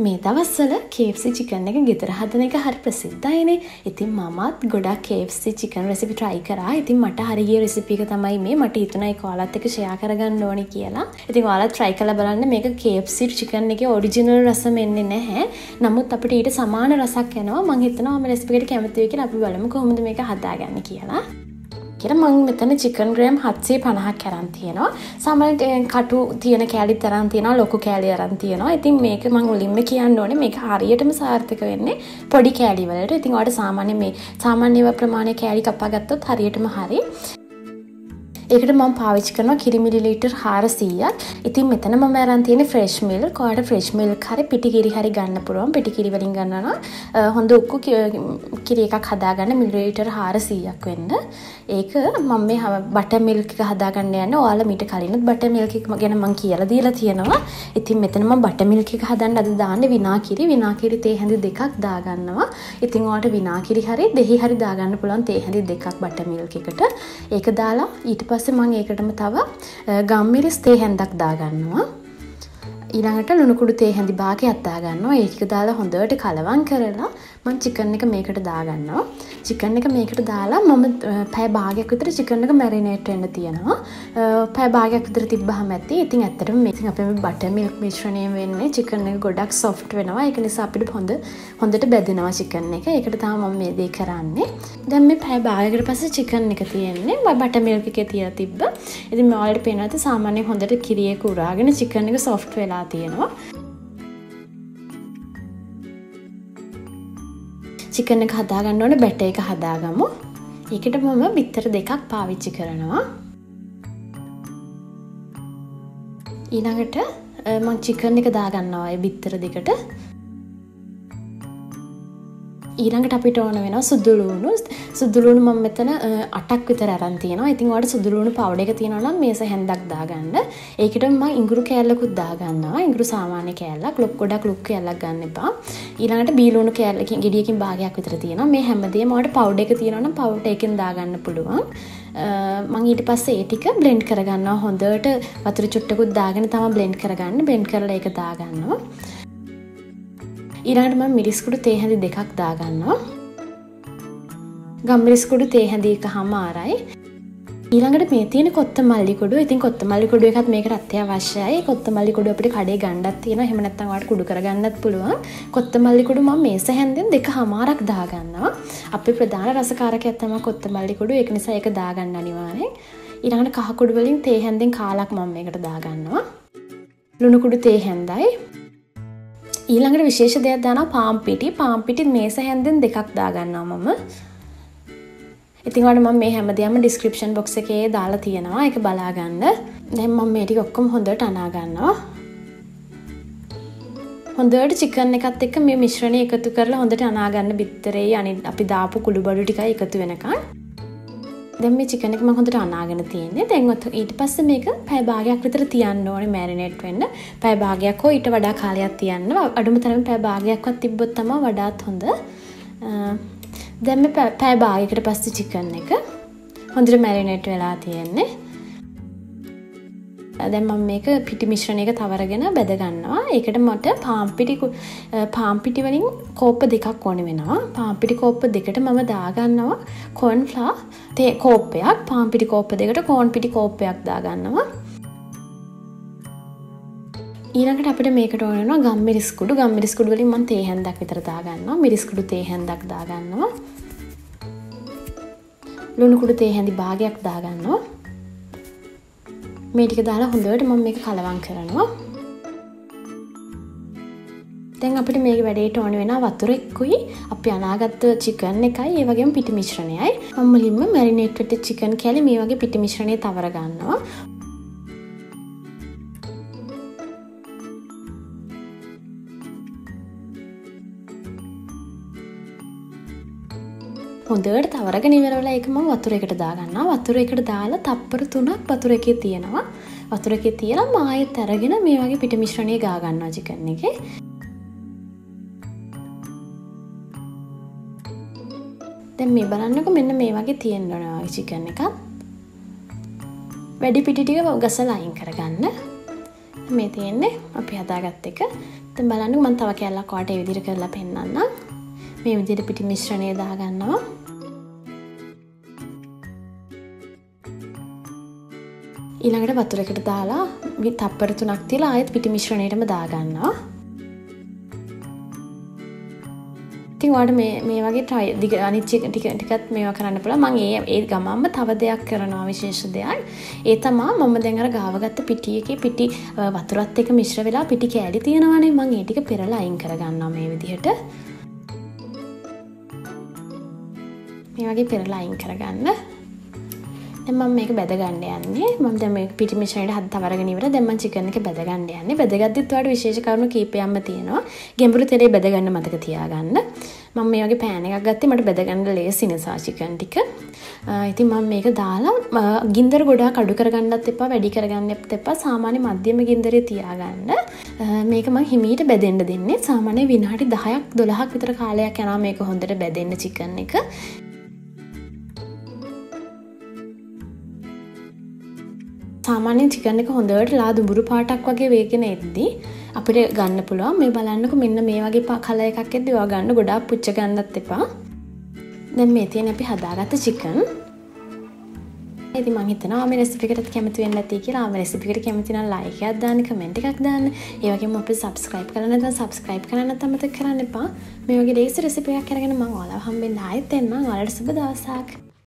මේ දවස්වල KFC chicken එක ගෙදර හදන එක හරි ප්‍රසිද්ධයිනේ. ඉතින් මමත් ගොඩක් KFC chicken recipe try කරා. ඉතින් මට හරි ගිය recipe එක තමයි මේ. මට හිතුණා ඒක ඔයාලත් එක්ක share කරගන්න ඕනේ කියලා. ඉතින් ඔයාලත් try කරලා බලන්න. මේක KFC chicken එකේ original රසම එන්නේ නැහැ. නමුත් අපිට ඊට සමාන රසක් එනවා. මම හිතනවා මේ recipe එකට කැමති වෙයි කියලා අපි බලමු කොහොමද මේක හදාගන්නේ කියලා. මම මෙතන chicken gram 750ක් අරන් තියෙනවා. සාමාන්‍යයෙන් කටු තියෙන කෑලි තරම් තියෙනවා, ලොකු කෑලි අරන් තියෙනවා. ඉතින් මේක මම මුලින්ම කියන්න ඕනේ මේක හරියටම සාර්ථක වෙන්නේ පොඩි කෑලි වලට. ඉතින් ඔයාලට සාමාන්‍ය ප්‍රමාණය කෑලි කපා ගත්තොත් හරියටම හරි. ඒකට මම පාවිච්චි කරනවා කිරි මිලිලීටර් 400ක්. ඉතින් මෙතන මම අරන් තියෙන්නේ fresh milk. ඔයාලට fresh milk හරි පිටි කිරි හරි ගන්න පුළුවන්. පිටි කිරි වලින් ගන්නවා නම් හොඳ උක්කු කිරි එකක් හදාගන්න මිලිලීටර් 400ක් වෙන්න. ඒක මම මේ බටර් මිල්ක් එක හදාගන්න යන්නේ. ඔයාලා මීට කලිනුත් බටර් මිල්ක් එක ගැන මම කියලා දීලා තියෙනවා. ඉතින් මෙතන මම බටර් මිල්ක් එක හදන්න අද දාන්නේ විනාකිරි තේ හැඳි දෙකක් දාගන්නවා. ඉතින් ඔයාලට විනාකිරි හරි දෙහි හරි දාගන්න පුළුවන් තේ හැඳි දෙකක් බටර් මිල්ක් එකට. ඒක දාලා ඊට පස්සේ මම ඒකටම තව ගම්මිරිස් තේ හැඳක් දාගන්නවා. ඊළඟට ලුණු කුඩු තේ හැඳි භාගයක් දාගන්නවා. ඒක දාලා හොඳට කලවම් කරලා මම chicken එක මේකට දාගන්නවා. chicken එක මේකට දාලා මම පැය භාගයක් විතර chicken එක marinate වෙන්න තියනවා. පැය භාගයක් විතර තිබ්බහම ඇති. ඉතින් ඇත්තටම මේක අපේ butter milk මිශ්‍රණයෙන් වෙන්නේ chicken එක ගොඩක් soft වෙනවා. ඒක නිසා අපිට හොඳට බැදෙනවා chicken එක. ඒකට තමයි මම මේ දේ කරන්නේ. දැන් මේ පැය භාගයකට පස්සේ chicken එක තියෙන්නේ butter milk එකේ තියලා තිබ්බ. ඉතින් මේ ඔයාලට පේනවා ඇති සාමාන්‍යයෙන් හොඳට කිරියක උරාගෙන chicken එක soft වෙලා තියෙනවා. chicken එක හදාගන්න ඕනේ බැටර් එක හදාගමු. ඒකට මම බිත්තර දෙකක් පාවිච්චි කරනවා. ඊළඟට මම chicken එක දාගන්නවා ඒ බිත්තර දෙකට. ඊළඟට අපිට ඕන වෙනවා සුදු ලුණු. සුදු ලුණු මම මෙතන 8ක් විතර අරන් තියෙනවා. ඉතින් ඔයාලට සුදු ලුණු පවුඩර් එක තියෙනවා නම් මේස හැන්දක් දාගන්න. ඒකට මම ඉඟුරු කෑල්ලකුත් දාගන්නවා. ඉඟුරු සාමාන්‍ය කෑල්ලක්, ගොඩක් ලොකු කෑල්ලක් ගන්න එපා. ඊළඟට බී ලුණු කෑල්ලකින් ගෙඩියකින් භාගයක් විතර තියෙනවා. මේ හැමදේම ඔයාලට පවුඩර් එක තියෙනවා නම් පවුඩර් එකෙන් දාගන්න පුළුවන්. මම ඊට පස්සේ ඒ ටික බ්ලෙන්ඩ් කරගන්නවා. හොඳට වතුර චුට්ටකුත් දාගෙන තමයි බ්ලෙන්ඩ් කරගන්න. බ්ලෙන්ඩ් කරලා ඒක දාගන්නවා. ඊළඟට මම මිරිස් කුඩු තේ හැඳි දෙකක් දාගන්නවා. ගම්මිරිස් කුඩු තේ හැඳි එකමාරයි. ඊළඟට මේ තියෙන කොත්තමල්ලි කුඩු. ඉතින් කොත්තමල්ලි කුඩු එකත් මේකට අත්‍යවශ්‍යයි. කොත්තමල්ලි කුඩු අපිට කඩේ ගන්නත් තියෙනවා. එහෙම නැත්නම් ඔයාලට කුඩු කරගන්නත් පුළුවන්. කොත්තමල්ලි කුඩු මම මේස හැන්දෙන් දෙකමාරක් දාගන්නවා. අපේ ප්‍රධාන රසකාරකයක් තමයි කොත්තමල්ලි කුඩු. ඒක නිසා ඒක දාගන්න අනිවාර්යෙන්. ඊළඟට කහ කුඩු වලින් තේ හැන්දෙන් කාලක් මම මේකට දාගන්නවා. ලුණු කුඩු තේ හැන්දයි. ඊළඟට විශේෂ දෙයක් දානවා පාම් පිටි. පාම් පිටි මේස හැන්දෙන් දෙකක් දාගන්නවා මම. ඉතින් ඔයාලට මම මේ හැමදේම description box එකේ දාලා තියෙනවා. ඒක බලා ගන්න. දැන් මම මේ ටික ඔක්කොම හොඳට අනා ගන්නවා. හොඳට chicken එකත් එක්ක මේ මිශ්‍රණය එකතු කරලා හොඳට අනා ගන්න බිත්තරේ අනිත් අපි දාපු කුළු බඩු ටිකයි එකතු වෙනකන්. දැන් මේ chicken එක මම හොඳට අනාගෙන තියෙන්නේ. දැන් ඊට පස්සේ මේක පැය භාගයක් විතර තියන්න ඕනේ marinate වෙන්න. පැය භාගයක් හෝ ඊට වඩා කාලයක් තියන්න. අඩුම තරමේ පැය භාගයක්වත් තිබ්බොත් තමයි වඩාත් හොඳ. දැන් මේ පැය භාගයකට පස්සේ chicken එක හොඳට marinate වෙලා තියෙන්නේ. දැන් මම මේක පිටි මිශ්‍රණයක තවරගෙන බෙද ගන්නවා. ඒකට මට පාම් පිටි වලින් කෝප්ප දෙකක් ඕනේ වෙනවා. පාම් පිටි කෝප්ප දෙකට මම දාගන්නවා corn flour තේ කෝප්පයක්. පාම් පිටි කෝප්ප දෙකට corn පිටි කෝප්පයක් දාගන්නවා. ඊළඟට අපිට මේකට ඕන වෙනවා ගම්මිරිස් කුඩු. ගම්මිරිස් කුඩු වලින් මම තේ හැන්දක් විතර දාගන්නවා. මිරිස් කුඩු තේ හැන්දක් දාගන්නවා. ලුණු කුඩු තේ හැඳි භාගයක් දාගන්නවා. මේ ටික දාලා හොඳට මම මේක කලවම් කරනවා. දැන් අපිට මේක වැඩේට ඕන වෙනවා වතුර එක්කුයි අපි අනාගත්ත chicken එකයි ඒ වගේම පිටි මිශ්‍රණයයි. මම මුලින්ම marinate වෙච්ච chicken කෑලි මේ වගේ පිටි මිශ්‍රණය තවර ගන්නවා. හොඳට තවරගෙන ඉවරවලා ඒක මම වතුර එකට දාගන්නවා. වතුර එකට දාලා තප්පර 3ක් වතුර එකේ තියෙනවා. වතුර එකේ තියලා මායෙත් අරගෙන මේ වගේ පිටි මිශ්‍රණය ගා ගන්නවා chicken එකේ. දැන් මේ බලන්නකො මෙන්න මේ වගේ තියෙන්න ඕන chicken එකක්. වැඩි පිටි ටික ගසලා අයින් කරගන්න. මේ තියෙන්නේ අපි හදාගත්ත එක. දැන් බලන්න මම තව කෑල්ලක් ඔයාලට ඒ විදිහට කරලා පෙන්නන්නම්. මේ විදිහට පිටි මිශ්‍රණය දාගන්නවා. ඊළඟට වතුරකට දාලා තප්පර 3ක් තියලා ආයෙත් පිටි මිශ්‍රණයටම දාගන්නවා. ඉතින් ඔයාලට මේ වගේ try දිග අනිත් ටිකත් මේවා කරන්න පුළුවන්. මම ඒ ගමම්ම තව දෙයක් කරනවා විශේෂ දෙයක්. ඒ තමයි මම දැන් අර ගාවගත්ත පිටියේ පිටි වතුරත් එක්ක මිශ්‍ර වෙලා පිටි කෑලි තියෙනවානේ. මම ඒ ටික පෙරලා අයින් කරගන්නවා මේ විදිහට. මේ වගේ පෙරලා අයින් කරගන්න. දැන් මම මේක බෙද ගන්න යන්නේ. මම දැන් මේ පිටි මිශ්‍රණයට හද තවරගෙන ඉවර. දැන් මම චිකන් එක බෙද ගන්න යන්නේ. බෙදගද්දිත් ඔයාලට විශේෂ කරුණු කීපයක්ම තියෙනවා. ගැඹුරු තෙලේ බෙද ගන්න මතක තියාගන්න. මම මේ වගේ පෑන් එකක් ගත්තේ මට බෙද ගන්න ලේසි නිසා චිකන් ටික. ඉතින් මම මේක දාලා ගින්දර ගොඩාක් අඩු කරගන්නත් එපා, වැඩි කරගන්නත් එපා. සාමාන්‍ය මධ්‍යම ගින්දරේ තියාගන්න. මේක මම හිමීට බෙදෙන්න දෙන්නේ. සාමාන්‍ය විනාඩි 10ක් 12ක් විතර කාලයක් යනවා මේක හොඳට බෙදෙන්න චිකන් එක. සාමාන්‍ය චිකන් එක හොඳට ලා දුඹුරු පාටක් වගේ වේගෙන එද්දී අපිට ගන්න පුළුවන්. මේ බලන්නකො මෙන්න මේ වගේ කලර් එකක් එද්දී ඔයා ගන්න ගොඩාක් පුච්ච ගන්නත් එපා. දැන් මේ තියෙන අපි හදාගත්ත චිකන්. ඉතින් මම හිතනවා මේ රෙසිපි එකට කැමති වෙන්න ඇති කියලා. ආ මේ රෙසිපි එකට කැමති නම් ලයික් එකක් දාන්න, කමෙන්ට් එකක් දාන්න. ඒ වගේම අපිට සබ්ස්ක්‍රයිබ් කරලා නැත්නම් සබ්ස්ක්‍රයිබ් කරන්න අමතක කරන්න එපා. මේ වගේ ලේසි රෙසිපි එකක් අරගෙන මම ඔයාලව හම්බෙන්න ආයෙත් එන්නම්. ඔයාලට සුබ දවසක්.